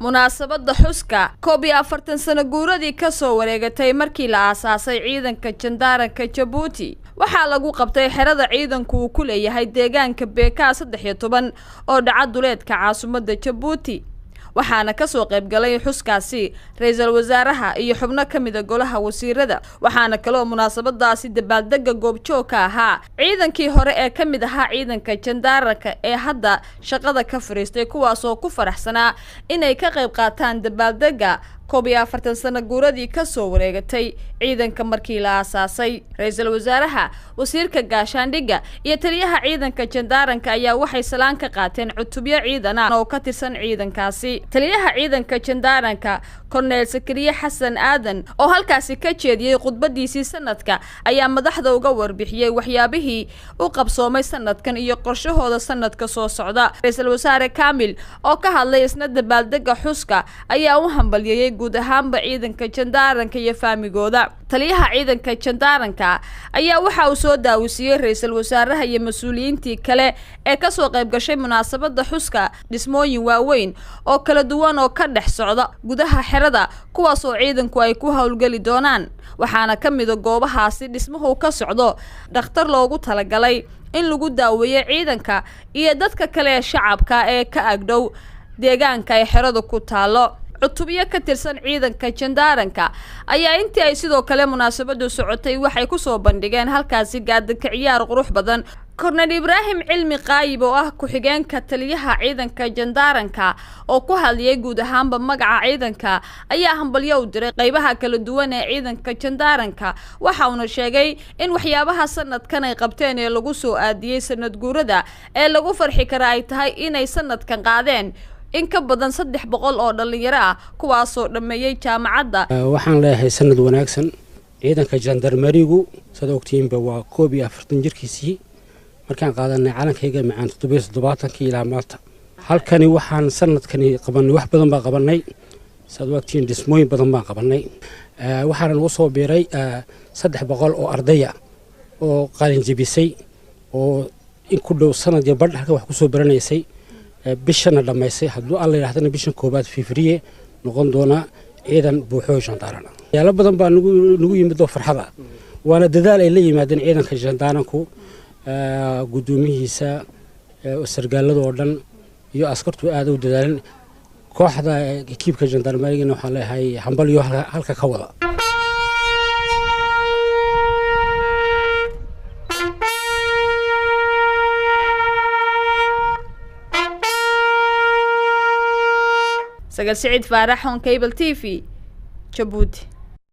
munaasabada xuska koob iyo 40 sano guuradii ka soo wareegatay markii la aasaasay ciidanka Jandaranka Djibouti waxaa lagu qabtay xerada ciidanku uu ku leeyahay deegaanka Beeka 13 oo dhaca duleedka caasimadda Djibouti waxaana ka soo qayb galay xuskaasi ra'iisul wasaaraha iyo xubno kamid ah golaha wasiirada waxaana kale munaasabadaasi dabaaldega goobjoog ahaa ciidankii hore ee kamid ahaa ciidanka Jandaranka ee hadda shaqada ka fariistay kuwaas oo ku faraxsanaa inay ka qayb qaataan dabaaldega koob iyo 40 sano guuradii ka soo wareegatay ciidanka markii la aasaasay ra'iisul wasaaraha wasiirka gaashaandhigga iyo taliyaha ciidanka Jandaranka ayaa waxay salaan ka qaateen cutubyo ciidan oo ka tirsan ciidankaasi taliyaha ciidanka Jandaranka Colonel Sakariya Xasan Aadan oo halkaasi ka jeediyay khudbadiisii sanadka ayaa madaxda uga warbixiyay waxyaabihii uu qabsoomay sanadkan iyo qorshahooda sanadka soo socda ra'iisul wasaare Kaamil oo ka hadlay isna dabaaldega xuska ayaa u hambalyeeyay guud ahaanba ciidanka Jandaranka iyo faamigooda taliyaha ciidanka Jandaranka ayaa waxa uu soo daawisiiyay ra'iisul wasaaraha iyo mas'uuliyiintii kale ee ka soo qayb gashay munaasabada xuska dhismooyin waaweyn oo kala duwan oo ka dhex socda gudaha xerada kuwaas oo ciidanku ay ku hawlgali doonaan waxaana kamid ah goobahaasi dhismuhu ka socdo dhakhtar loogu talagalay in lagu daaweeyo ciidanka iyo dadka kale ee shacabka ee ka agdhow deegaanka ay xerada ku taalo cutubyo ka tirsan ciidanka Jandaranka ayaa intii ay sidoo kale munaasabadu socotay waxay ku soo bandhigeen halkaasi gaadka ciyaar qurux badan Colonel Ibrahim Cilmi Qaayib oo ah ku-xigeenka taliyaha ciidanka Jandaranka oo ku hadliyay guud ahaanba magaca ciidanka ayaa hambalyo u diray qaybaha kala duwan ee ciidanka Jandaranka waxa uu sheegay in waxyaabaha sanadkan ay qabteen ee lagu soo aadiyay sanad guurada ee lagu farxi kara ay tahay inay sanadkan qaadeen in ka badan 300 oo dhalinyaro ah kuwaas oo dhameeyay jaamacadda waxaan leeyahay sanad wanaagsan ciidanka jandarmerigu sida ogtiinba waa 41 jirkiisii markaan qaadanay calankayga macaan 77 ilaa maanta halkani waxaan sanadkani qabanay wax badan baa qabanay sida ogtiin dhismooyin badan baan qabanay waxaan ugu soo biiray 300 oo ardaya oo qalin jabisay oo in ku dhow sanad iyo badh halka wax ku soo baranaysay bishana dhamaysay hadduu alla yiraahdana bishan koobaad Febraayo noqon doona ciidan buuxo Jandaran yaala badan baa nagu yimid oo farxada waana dadaal ay la yimaadeen ciidanka Jandaranku gudoomiyihiisa sargaalada oo dhan iyo askartu aad u dadaaleen kooxda ekiibka Jandarmeriga waxaa leeyahay hambalyo halka ka wada Sagal Saciid Faarax on Cable TV Djibouti